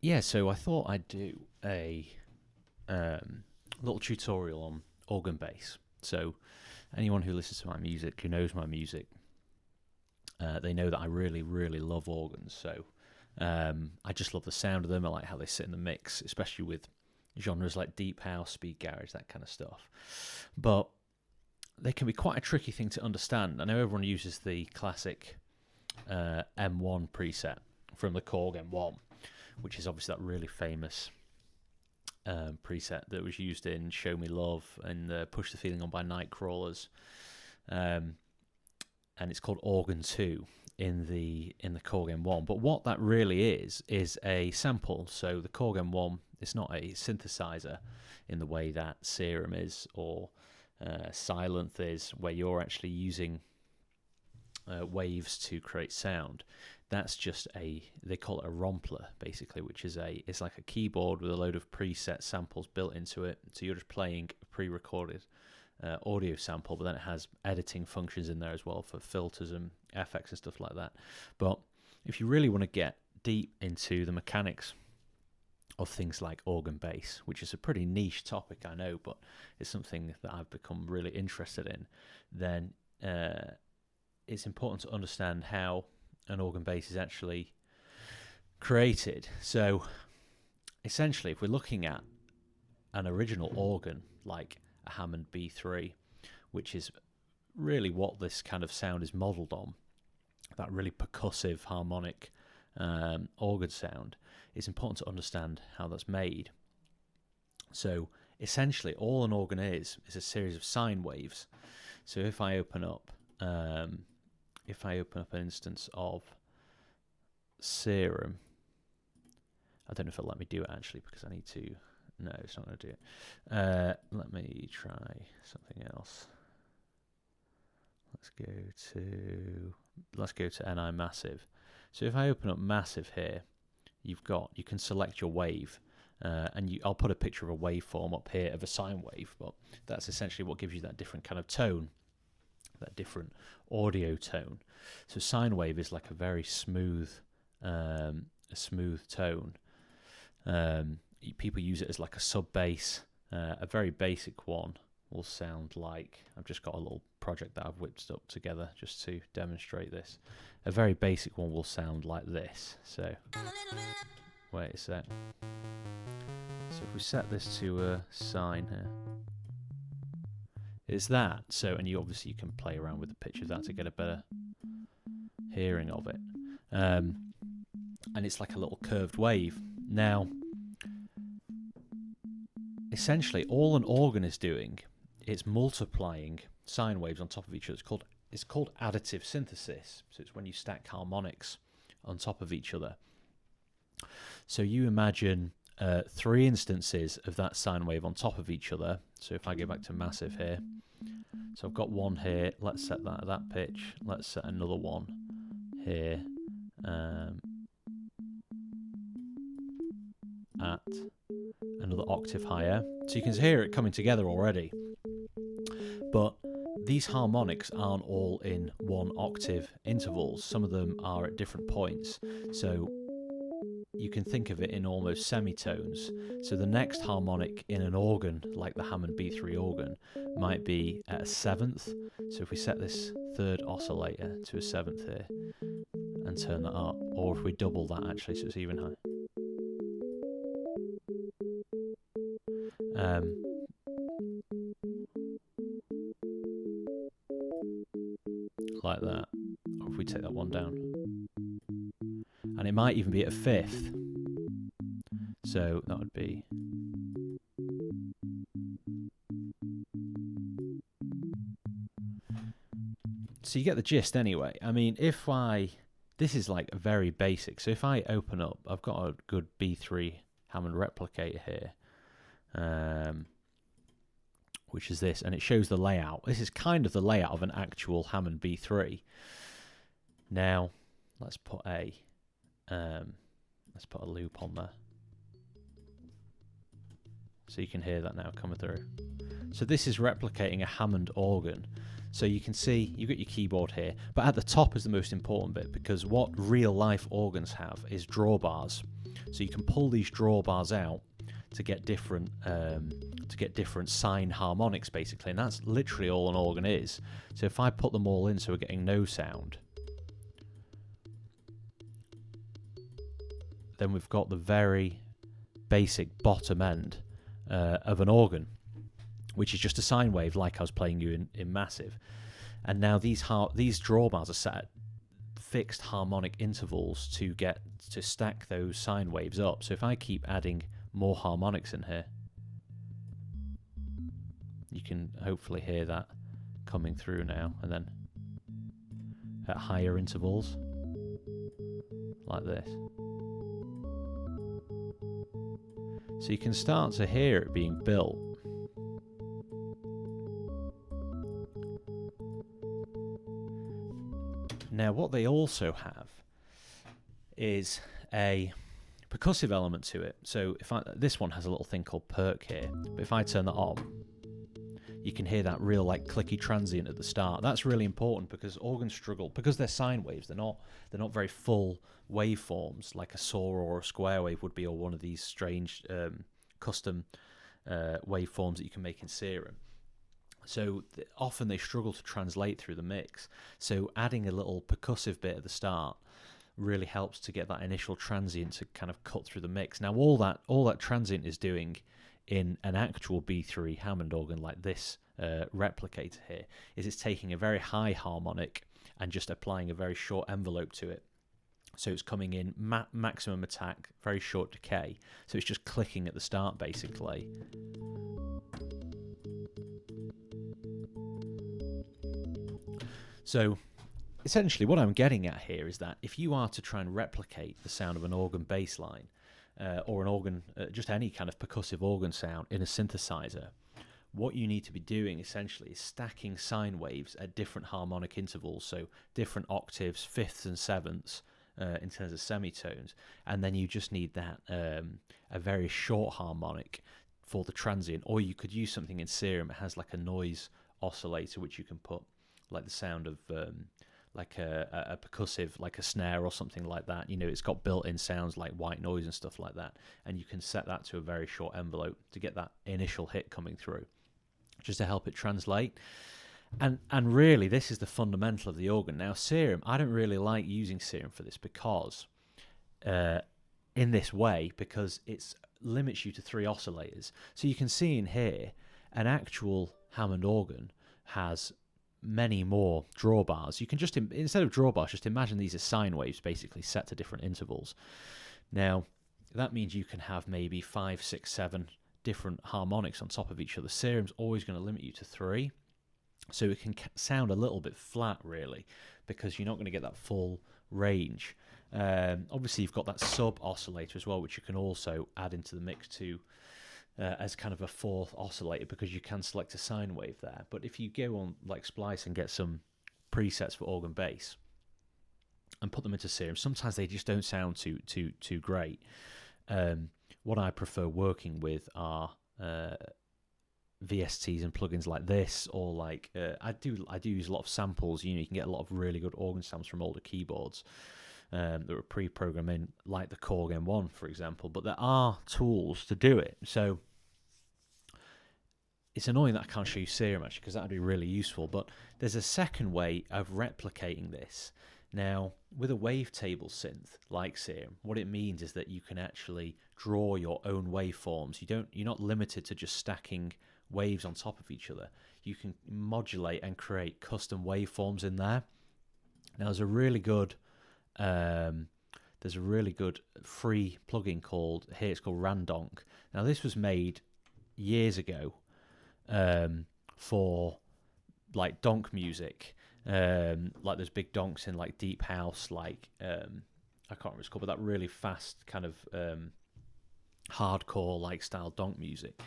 Yeah, so I thought I'd do a little tutorial on organ bass. So anyone who listens to my music, who knows my music, they know that I really, really love organs. So I just love the sound of them. I like how they sit in the mix, especially with genres like deep house, speed garage, that kind of stuff. But they can be quite a tricky thing to understand. I know everyone uses the classic M1 preset from the Korg M1, which is obviously that really famous preset that was used in "Show Me Love" and "Push the Feeling On" by Nightcrawlers, and it's called Organ 2 in the Korg M1. But what that really is a sample. So the Korg M1, it's not a synthesizer in the way that Serum is or Synth is, where you're actually using waves to create sound. That's just they call it a rompler, basically, which is it's like a keyboard with a load of preset samples built into it. So you're just playing a pre-recorded audio sample, but then it has editing functions in there as well for filters and FX and stuff like that. But if you really want to get deep into the mechanics of things like organ bass, which is a pretty niche topic, I know, but it's something that I've become really interested in, then it's important to understand how an organ bass is actually created. So essentially, if we're looking at an original organ like a Hammond B3, which is really what this kind of sound is modelled on, that really percussive harmonic organ sound, it's important to understand how that's made. So essentially, all an organ is a series of sine waves. So if I open up an instance of Serum, I don't know if it'll let me do it actually, because I need to. No, it's not going to do it. Let me try something else. Let's go to NI Massive. So if I open up Massive here, you can select your wave, and I'll put a picture of a waveform up here of a sine wave, but that's essentially what gives you that different kind of tone, that different audio tone. So sine wave is like a very smooth, tone. People use it as like a sub bass. A very basic one will sound like, I've just got a little project that I've whipped up together just to demonstrate this. A very basic one will sound like this. So wait a sec. So if we set this to a sine here, it's that. So, and you can play around with the pitch of that to get a better hearing of it. And it's like a little curved wave. Now, essentially, all an organ is doing is multiplying sine waves on top of each other. It's called additive synthesis. So it's when you stack harmonics on top of each other. So you imagine 3 instances of that sine wave on top of each other. So if I go back to Massive here, so I've got one here. Let's set that at that pitch. Let's set another one here at another octave higher. So you can hear it coming together already. But these harmonics aren't all in 1 octave intervals. Some of them are at different points. So you can think of it in almost semitones. So the next harmonic in an organ, like the Hammond B3 organ, might be at a 7th. So if we set this 3rd oscillator to a 7th here and turn that up, or if we double that actually, so it's even higher. Like that, or if we take that one down, and it might even be at a 5th, so that would be so you get the gist anyway. I mean, this is like a very basic, so if I open up, I've got a good B3 Hammond replicator here, which is this, and it shows the layout. This is kind of the layout of an actual Hammond B3. Now, let's put a loop on there, so you can hear that now coming through. So this is replicating a Hammond organ. So you can see you've got your keyboard here, but at the top is the most important bit, because what real life organs have is drawbars. So you can pull these drawbars out to get different sine harmonics basically, and that's literally all an organ is. So if I put them all in, so we're getting no sound, then we've got the very basic bottom end of an organ, which is just a sine wave like I was playing you in Massive. And now these drawbars are set at fixed harmonic intervals to stack those sine waves up. So if I keep adding more harmonics in here, you can hopefully hear that coming through now, and then at higher intervals like this. So you can start to hear it being built. Now what they also have is a percussive element to it. So this one has a little thing called perk here, but if I turn that on, you can hear that real like clicky transient at the start. That's really important because organs struggle, because they're sine waves, they're not very full waveforms like a saw or a square wave would be, or one of these strange custom waveforms that you can make in Serum. So often they struggle to translate through the mix. So adding a little percussive bit at the start really helps to get that initial transient to kind of cut through the mix. Now all that transient is doing in an actual B3 Hammond organ like this replicator here is it's taking a very high harmonic and just applying a very short envelope to it. So it's coming in maximum attack, very short decay. So it's just clicking at the start basically. So essentially what I'm getting at here is that if you are to try and replicate the sound of an organ bass line or an organ, just any kind of percussive organ sound in a synthesizer, what you need to be doing essentially is stacking sine waves at different harmonic intervals, so different octaves, fifths and sevenths in terms of semitones, and then you just need that a very short harmonic for the transient. Or you could use something in Serum. It has like a noise oscillator which you can put like the sound of like a percussive, like a snare or something like that. You know, it's got built-in sounds like white noise and stuff like that, and you can set that to a very short envelope to get that initial hit coming through, just to help it translate. And really, this is the fundamental of the organ. Now, Serum, I don't really like using Serum for this because in this way, because it limits you to 3 oscillators. So you can see in here, an actual Hammond organ has many more drawbars. You can just, instead of drawbars, just imagine these as sine waves basically set to different intervals. Now, that means you can have maybe 5, 6, 7 different harmonics on top of each other. Serum's always going to limit you to 3. So it can sound a little bit flat, really, because you're not going to get that full range. Obviously, you've got that sub-oscillator as well, which you can also add into the mix too, as kind of a 4th oscillator, because you can select a sine wave there. But if you go on like Splice and get some presets for organ bass and put them into Serum, sometimes they just don't sound too great. What I prefer working with are VSTs and plugins like this, or like I do use a lot of samples. You know, you can get a lot of really good organ sounds from older keyboards that are pre-programmed in, like the Korg M1, for example. But there are tools to do it. So it's annoying that I can't show you Serum actually, because that would be really useful. But there's a second way of replicating this. Now, with a wavetable synth like Serum, what it means is that you can actually draw your own waveforms. You're not limited to just stacking waves on top of each other. You can modulate and create custom waveforms in there. Now, there's a really good free plugin called Randonk. Now, this was made years ago for like donk music. Like there's big donks in like deep house, like I can't remember what it's called, but that really fast kind of hardcore like style donk music.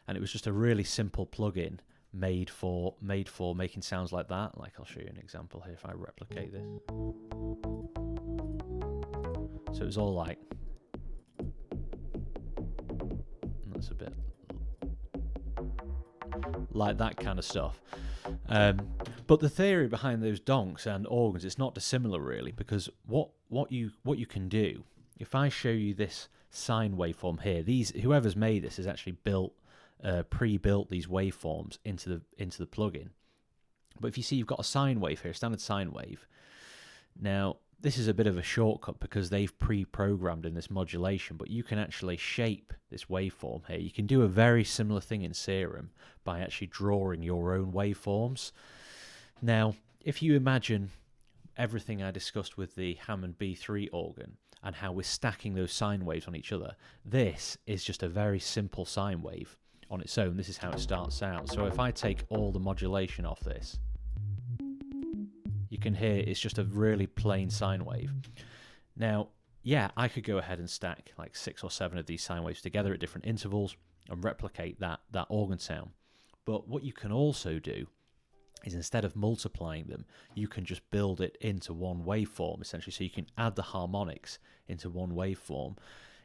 And it was just a really simple plugin made for making sounds like that. Like I'll show you an example here if I replicate this. So it was all like, that's a bit like that kind of stuff. But the theory behind those donks and organs, it's not dissimilar really, because what you can do if I show you this sine waveform here, whoever's made this has actually pre-built these waveforms into the plugin. But if you see, you've got a sine wave here, a standard sine wave. Now, this is a bit of a shortcut because they've pre-programmed in this modulation, but you can actually shape this waveform here. You can do a very similar thing in Serum by actually drawing your own waveforms. Now, if you imagine everything I discussed with the Hammond B3 organ and how we're stacking those sine waves on each other, this is just a very simple sine wave on its own. This is how it starts out. So if I take all the modulation off this, you can hear it's just a really plain sine wave. Now, yeah, I could go ahead and stack like 6 or 7 of these sine waves together at different intervals and replicate that organ sound. But what you can also do is, instead of multiplying them, you can just build it into one waveform, essentially. So you can add the harmonics into one waveform.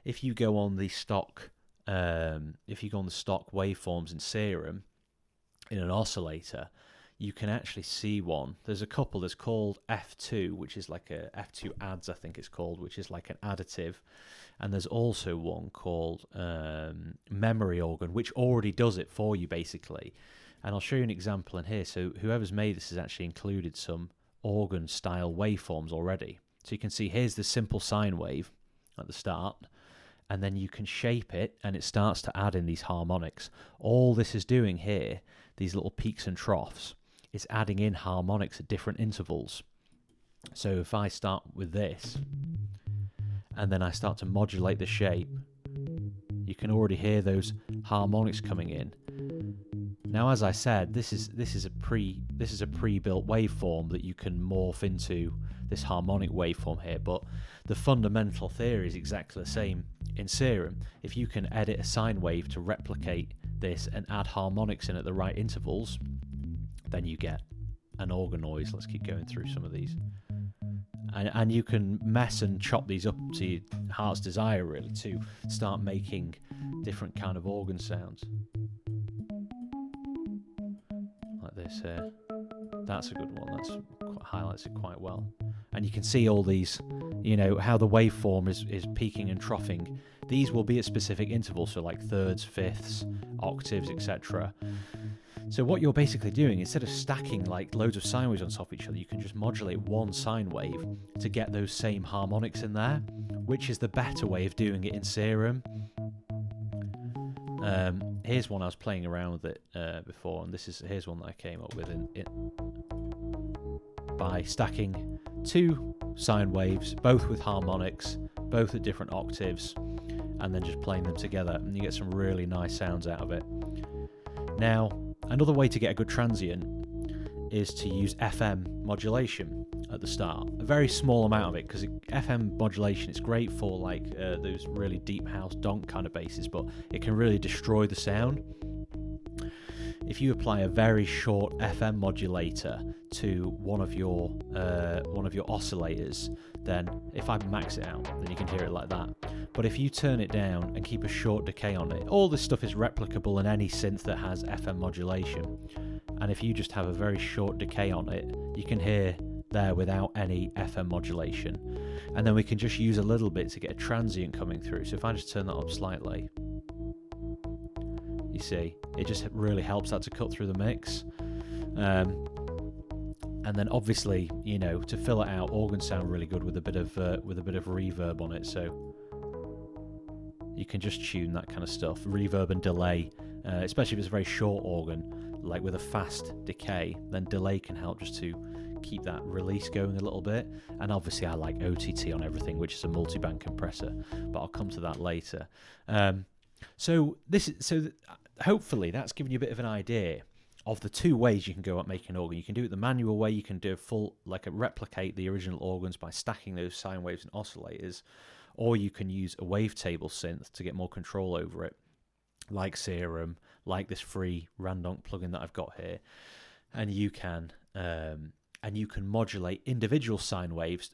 If you go on the stock waveforms in Serum in an oscillator, you can actually see one. There's a couple. There's called F2, which is like a F2 adds, I think it's called, which is like an additive. And there's also one called memory organ, which already does it for you, basically. And I'll show you an example in here. So whoever's made this has actually included some organ style waveforms already. So you can see here's the simple sine wave at the start, and then you can shape it and it starts to add in these harmonics. All this is doing here, these little peaks and troughs, is adding in harmonics at different intervals. So if I start with this and then I start to modulate the shape, you can already hear those harmonics coming in. Now, as I said, this is a pre-built waveform that you can morph into this harmonic waveform here, but the fundamental theory is exactly the same in Serum. If you can edit a sine wave to replicate this and add harmonics in at the right intervals, then you get an organ noise. Let's keep going through some of these. And you can mess and chop these up to your heart's desire, really, to start making different kind of organ sounds. Like this here. That's a good one. That's highlights it quite well. And you can see all these, you know, how the waveform is peaking and troughing. These will be at specific intervals, so like thirds, fifths, octaves, etc. So what you're basically doing, instead of stacking like loads of sine waves on top of each other, you can just modulate one sine wave to get those same harmonics in there, which is the better way of doing it in Serum. Here's one I was playing around with it before, and here's one that I came up with by stacking 2 sine waves, both with harmonics, both at different octaves, and then just playing them together, and you get some really nice sounds out of it. Now, another way to get a good transient is to use FM modulation at the start. A very small amount of it, because FM modulation is great for like those really deep house donk kind of basses, but it can really destroy the sound. If you apply a very short FM modulator to one of your oscillators, then if I max it out, then you can hear it like that. But if you turn it down and keep a short decay on it, all this stuff is replicable in any synth that has FM modulation. And if you just have a very short decay on it, you can hear there without any FM modulation. And then we can just use a little bit to get a transient coming through. So if I just turn that up slightly, you see, it just really helps that to cut through the mix. And then obviously, you know, to fill it out, organs sound really good with a bit of reverb on it. So you can just tune that kind of stuff, reverb and delay, especially if it's a very short organ, like with a fast decay. Then delay can help just to keep that release going a little bit. And obviously, I like OTT on everything, which is a multi-band compressor, but I'll come to that later. Hopefully that's given you a bit of an idea of the 2 ways you can go at making an organ. You can do it the manual way. You can do replicate the original organs by stacking those sine waves and oscillators, or you can use a wavetable synth to get more control over it, like Serum, like this free Randonk plugin that I've got here, and you can modulate individual sine waves,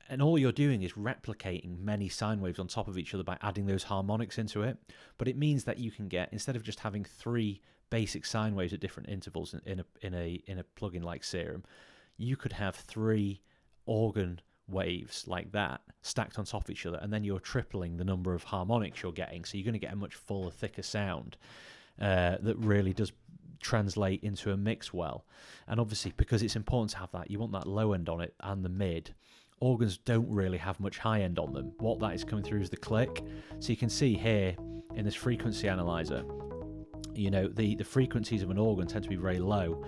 and all you're doing is replicating many sine waves on top of each other by adding those harmonics into it. But it means that you can get, instead of just having 3 basic sine waves at different intervals in a plugin like Serum, you could have 3 organ waves like that stacked on top of each other, and then you're tripling the number of harmonics you're getting, so you're going to get a much fuller, thicker sound that really does translate into a mix well. And obviously, because it's important to have that, you want that low end on it and the mid. Organs don't really have much high end on them. What that is coming through is the click. So you can see here in this frequency analyzer, you know, the frequencies of an organ tend to be very low.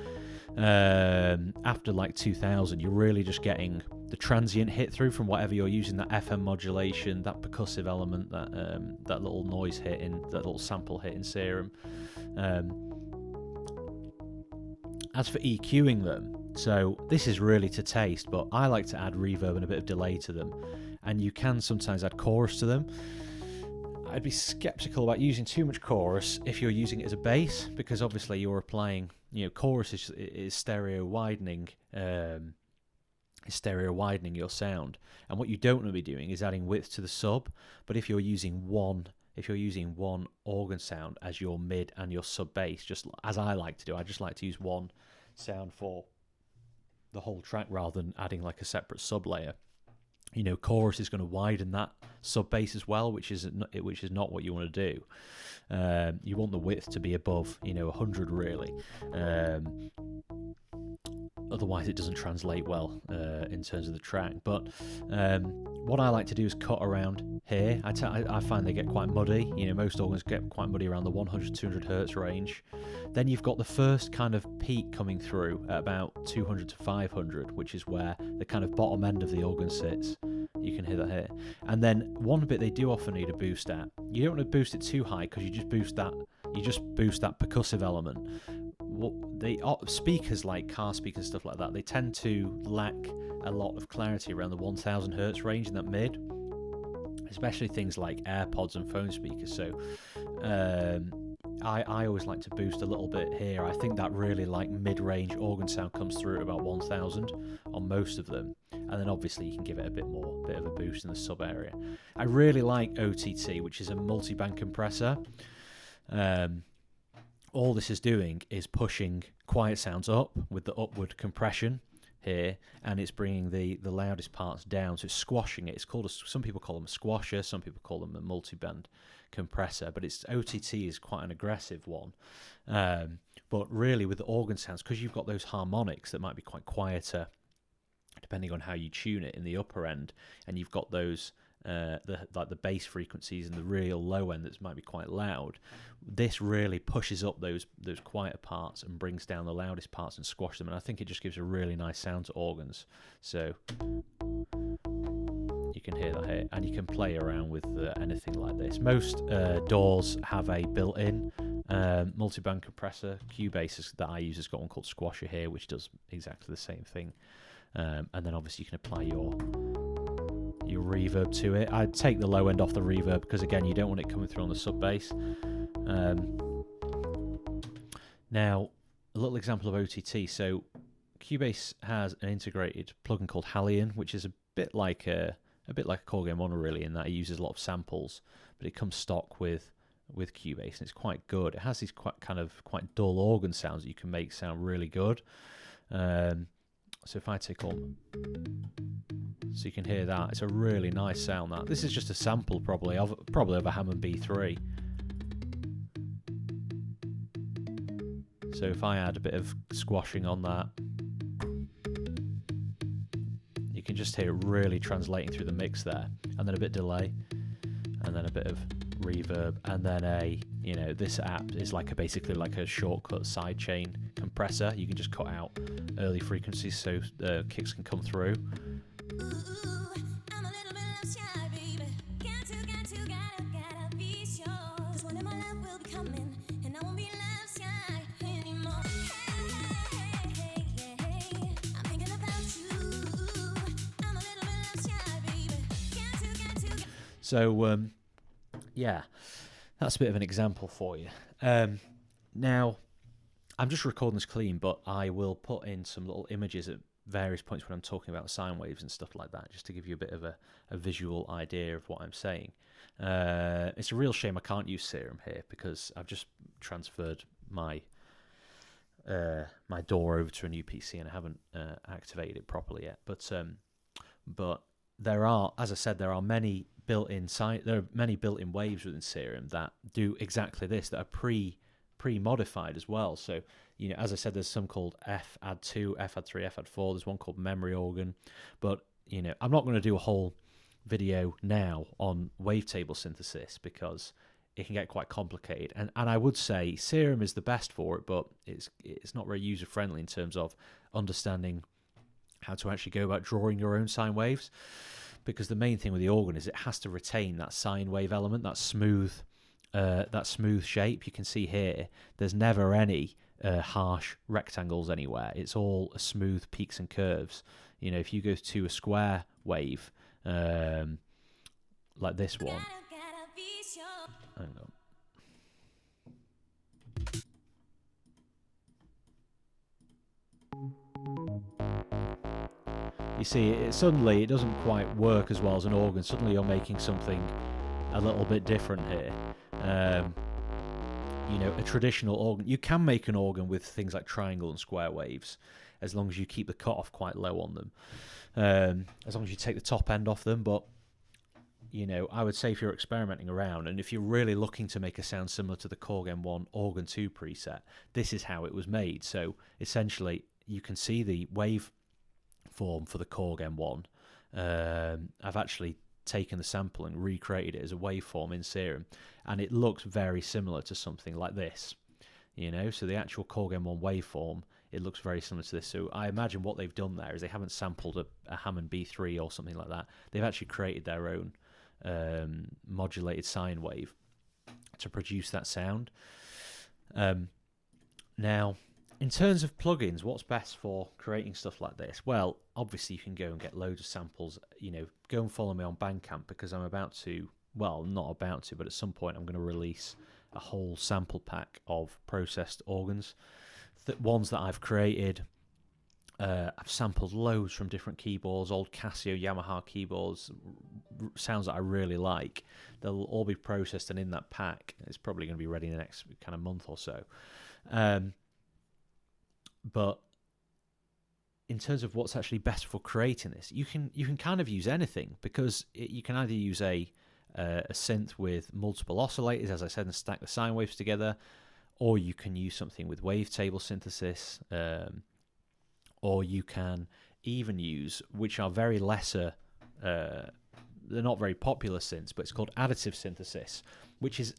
After like 2000, you're really just getting the transient hit through from whatever you're using, that FM modulation, that percussive element, that little noise hit in, that little sample hit in Serum. As for EQing them, so this is really to taste, but I like to add reverb and a bit of delay to them, and you can sometimes add chorus to them. I'd be skeptical about using too much chorus if you're using it as a bass, because obviously you're applying, you know, chorus is stereo widening your sound, and what you don't want to be doing is adding width to the sub. But if you're using one organ sound as your mid and your sub bass, just as I like to do, I just like to use one sound for the whole track rather than adding like a separate sub layer. You know, chorus is going to widen that sub bass as well, which is not what you want to do. You want the width to be above, you know, 100 really. Otherwise, it doesn't translate well in terms of the track. But what I like to do is cut around here. I find they get quite muddy. You know, most organs get quite muddy around the 100, 200 hertz range. Then you've got the first kind of peak coming through at about 200 to 500, which is where the kind of bottom end of the organ sits. You can hear that here. And then one bit they do often need a boost at. You don't want to boost it too high, because you just boost that percussive element. Speakers like car speakers, stuff like that, they tend to lack a lot of clarity around the 1000 hertz range in that mid, especially things like AirPods and phone speakers. So I always like to boost a little bit here. I think that really like mid-range organ sound comes through at about 1000 on most of them, and then obviously you can give it a bit of a boost in the sub area. I really like OTT, which is a multi-band compressor. All this is doing is pushing quiet sounds up with the upward compression here, and it's bringing the loudest parts down, so it's squashing it. It's called some people call them a squasher, some people call them a multi-band compressor, but OTT is quite an aggressive one. But really with the organ sounds, because you've got those harmonics that might be quite quieter depending on how you tune it in the upper end, and you've got those the bass frequencies in the real low end that might be quite loud. This really pushes up those quieter parts and brings down the loudest parts and squash them, and I think it just gives a really nice sound to organs. So you can hear that here, and you can play around with anything like this. Most DAWs have a built-in multi-band compressor. Cubase that I use has got one called Squasher here, which does exactly the same thing. And then obviously you can apply your reverb to it. I'd take the low end off the reverb, because again, you don't want it coming through on the sub bass. Now, a little example of OTT. So Cubase has an integrated plugin called Halion, which is a bit like a Core Game Mono really, in that it uses a lot of samples, but it comes stock with Cubase, and it's quite good. It has these quite dull organ sounds that you can make sound really good. So if I take on, so you can hear that, it's a really nice sound. That this is just a sample probably of a Hammond B3. So if I add a bit of squashing on that, you can just hear it really translating through the mix there, and then a bit delay, and then a bit of reverb, and then this app is basically like a shortcut sidechain compressor. You can just cut out early frequencies so kicks can come through. So yeah, that's a bit of an example for you. Now, I'm just recording this clean, but I will put in some little images at various points when I'm talking about sine waves and stuff like that, just to give you a bit of a visual idea of what I'm saying. It's a real shame I can't use Serum here, because I've just transferred my DAW over to a new PC and I haven't activated it properly yet. But there are, as I said, there are many built-in waves within Serum that do exactly this, that are pre-modified as well. So, you know, as I said, there's some called F add 2, F add 3, F add 4. There's one called memory organ. But, you know, I'm not going to do a whole video now on wavetable synthesis because it can get quite complicated. And I would say Serum is the best for it, but it's not very user-friendly in terms of understanding how to actually go about drawing your own sine waves, because the main thing with the organ is it has to retain that sine wave element, that smooth shape. You can see here there's never any harsh rectangles anywhere. It's all smooth peaks and curves. You know, if you go to a square wave like this one, hang on. You see, suddenly it doesn't quite work as well as an organ. Suddenly you're making something a little bit different here. You know, a traditional organ, you can make an organ with things like triangle and square waves, as long as you keep the cutoff quite low on them, as long as you take the top end off them. But, you know, I would say if you're experimenting around, and if you're really looking to make a sound similar to the Korg M1 Organ 2 preset, this is how it was made. So essentially, you can see the wave form for the Korg M1. I've actually taken the sample and recreated it as a waveform in Serum, and it looks very similar to something like this, you know. So the actual Korg M1 waveform, it looks very similar to this. So I imagine what they've done there is they haven't sampled a Hammond B3 or something like that. They've actually created their own modulated sine wave to produce that sound. Now, in terms of plugins, what's best for creating stuff like this? Well, obviously you can go and get loads of samples. You know, go and follow me on Bandcamp, because I'm about to, well, not about to, but at some point I'm going to release a whole sample pack of processed organs, ones that I've created. I've sampled loads from different keyboards, old Casio, Yamaha keyboards, sounds that I really like. They'll all be processed, and in that pack, it's probably going to be ready in the next kind of month or so. But in terms of what's actually best for creating this, you can kind of use anything, because you can either use a synth with multiple oscillators, as I said, and stack the sine waves together, or you can use something with wavetable synthesis, or you can even use, which are very lesser, they're not very popular synths, but it's called additive synthesis, which is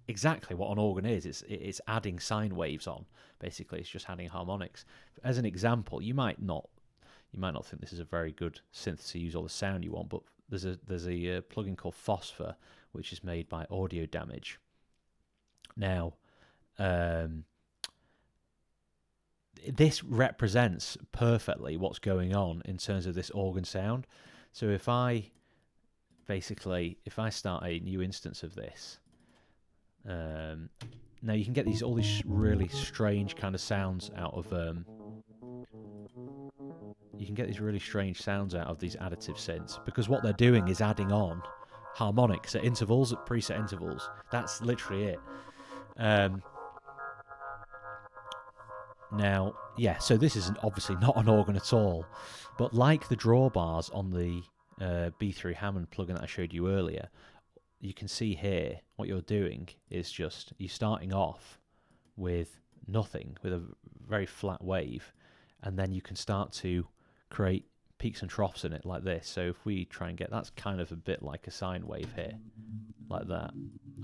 exactly what an organ is. It's adding sine waves on. Basically, it's just adding harmonics. As an example, you might not think this is a very good synth to use all the sound you want, but there's a plugin called Phosphor, which is made by Audio Damage. Now, this represents perfectly what's going on in terms of this organ sound. So if I start a new instance of this, now you can get all these really strange kind of sounds out of you can get these really strange sounds out of these additive synths, because what they're doing is adding on harmonics at intervals, at preset intervals. That's literally it. Now, yeah, so this is obviously not an organ at all, but like the drawbars on the B3 Hammond plugin that I showed you earlier, you can see here what you're doing is just you're starting off with nothing, with a very flat wave, and then you can start to create peaks and troughs in it like this. So if we try and get, that's kind of a bit like a sine wave here, like that.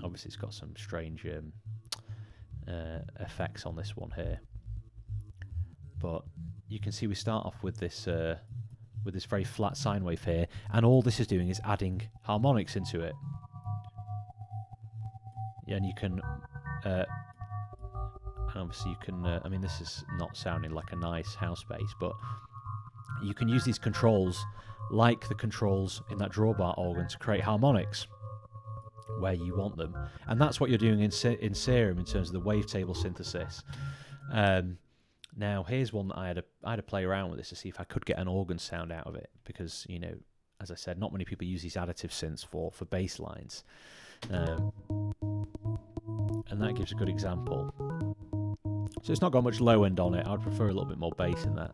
Obviously it's got some strange effects on this one here, but you can see we start off with this very flat sine wave here, and all this is doing is adding harmonics into it. Yeah, and you can, and obviously you can, I mean, this is not sounding like a nice house bass, but you can use these controls, like the controls in that drawbar organ, to create harmonics where you want them. And that's what you're doing in Serum in terms of the wavetable synthesis. Now, here's one that I had to play around with this to see if I could get an organ sound out of it, because, you know, as I said, not many people use these additive synths for bass lines. And that gives a good example. So it's not got much low end on it. I'd prefer a little bit more bass in that.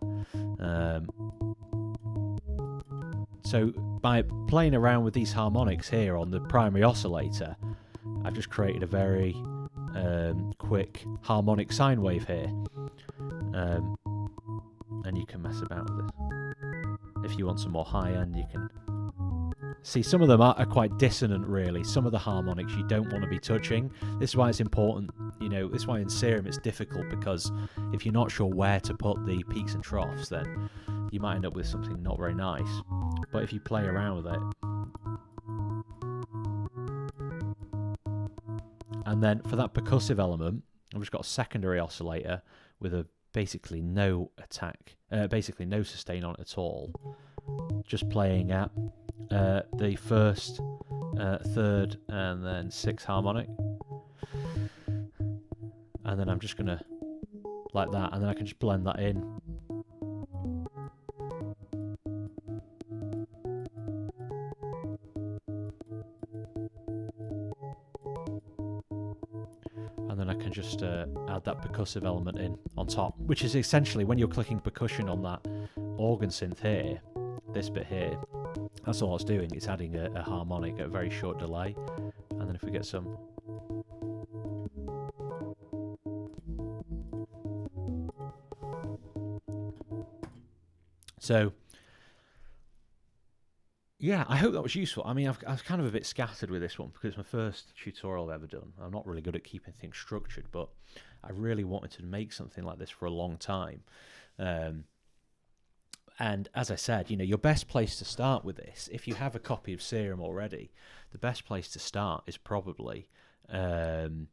So by playing around with these harmonics here on the primary oscillator, I've just created a very quick harmonic sine wave here. And you can mess about with this. If you want some more high end, you can see some of them are quite dissonant, really. Some of the harmonics you don't want to be touching. This is why it's important, you know, this is why in Serum it's difficult, because if you're not sure where to put the peaks and troughs, then you might end up with something not very nice. But if you play around with it, and then for that percussive element, I've just got a secondary oscillator with a basically no attack, basically no sustain on it at all. Just playing at the first, third, and then sixth harmonic. And then I'm just gonna, like that, and then I can just blend that in. And then I can just add that percussive element in on top, which is essentially when you're clicking percussion on that organ synth here, this bit here, that's all it's doing. It's adding a harmonic at a very short delay. And then if we get some... So, yeah, I hope that was useful. I mean, I've kind of a bit scattered with this one because it's my first tutorial I've ever done. I'm not really good at keeping things structured, but I really wanted to make something like this for a long time. And as I said, you know, your best place to start with this, if you have a copy of Serum already, the best place to start is probably to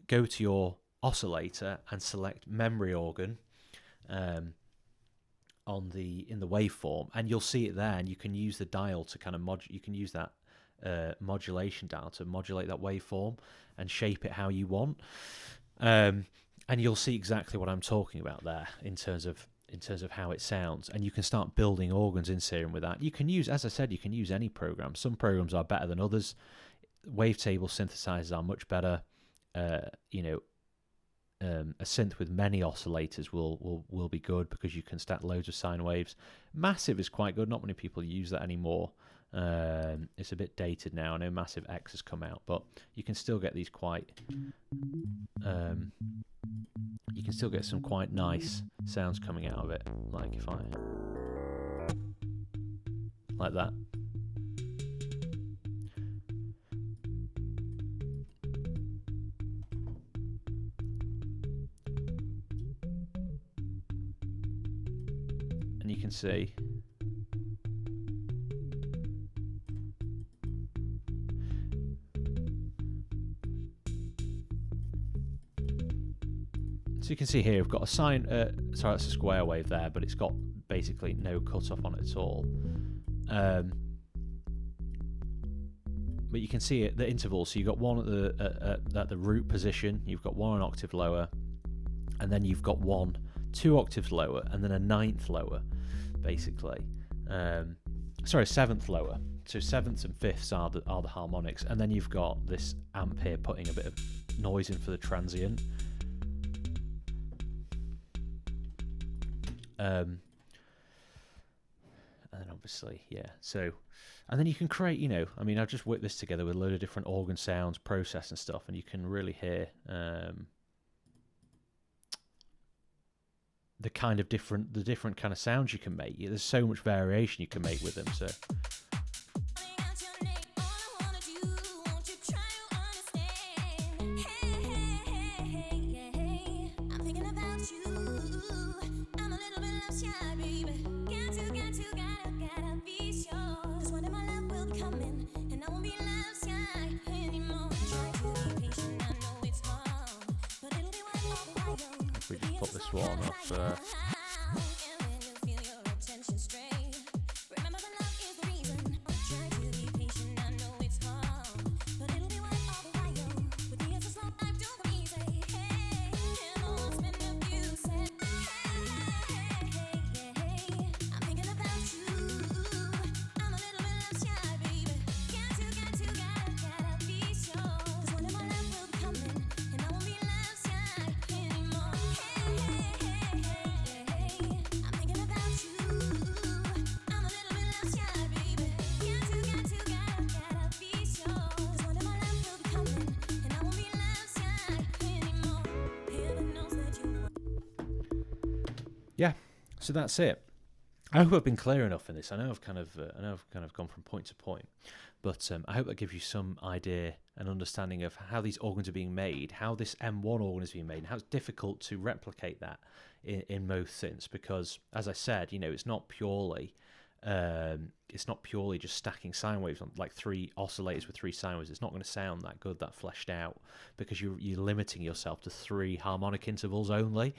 go to your oscillator and select memory organ in the waveform, and you'll see it there, and you can use the dial to kind of you can use that modulation dial to modulate that waveform and shape it how you want. And you'll see exactly what I'm talking about there in terms of how it sounds, and you can start building organs in Serum with that. You can use, as I said, you can use any program. Some programs are better than others. Wavetable synthesizers are much better. You know, a synth with many oscillators will be good because you can stack loads of sine waves. Massive is quite good. Not many people use that anymore. It's a bit dated now. I know Massive X has come out, but you can still get these quite... you can still get some quite nice sounds coming out of it, like if I... like that. And you can see... So you can see here, we've got a sine, sorry, that's a square wave there, but it's got basically no cutoff on it at all. But you can see it, the intervals. So you've got one at the root position, you've got one an octave lower, and then you've got one 2 octaves lower, and then a 9th lower, basically. Sorry, 7th lower. So 7ths and 5ths are the harmonics, and then you've got this amp here putting a bit of noise in for the transient. And then obviously, yeah, so, and then you can create, you know, I mean, I've just worked this together with a load of different organ sounds, process and stuff, and you can really hear the different kind of sounds you can make. There's so much variation you can make with them, so. We just put this one up. So that's it. I hope I've been clear enough in this. I know I've kind of gone from point to point, but I hope that gives you some idea and understanding of how these organs are being made, how this M1 organ is being made, and how it's difficult to replicate that in most synths. Because, as I said, it's not purely just stacking sine waves on like 3 oscillators with 3 sine waves. It's not going to sound that good, that fleshed out, because you're limiting yourself to 3 harmonic intervals only.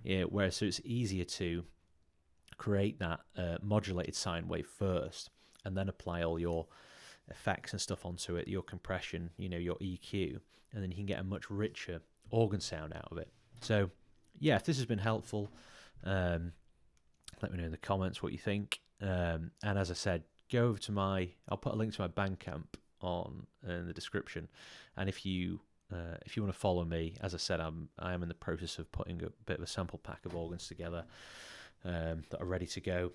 Whereas so it's easier to create that modulated sine wave first, and then apply all your effects and stuff onto it, your compression, your EQ, and then you can get a much richer organ sound out of it. So yeah, if this has been helpful, let me know in the comments what you think. And as I said, go over to I'll put a link to my Bandcamp in the description, and if you want to follow me, as I said, I am in the process of putting a bit of a sample pack of organs together that are ready to go.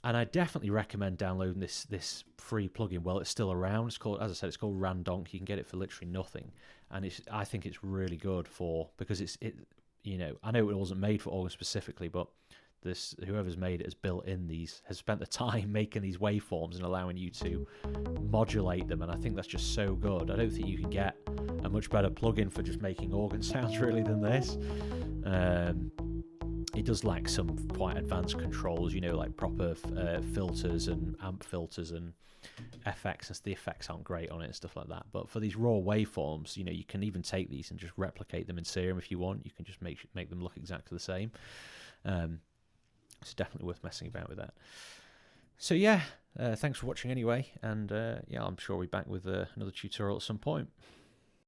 And I definitely recommend downloading this free plugin while it's still around. It's called, as I said, it's called Randonk. You can get it for literally nothing, and I think it's really good because I know it wasn't made for organs specifically, but whoever's made it has spent the time making these waveforms and allowing you to modulate them, and I think that's just so good. I don't think you can get a much better plugin for just making organ sounds really than this. It does lack some quite advanced controls, like proper filters and amp filters and FX, and the effects aren't great on it and stuff like that. But for these raw waveforms, you can even take these and just replicate them in Serum if you want. You can just make them look exactly the same. It's definitely worth messing about with that. So yeah, thanks for watching anyway, and I'm sure we'll be back with another tutorial at some point.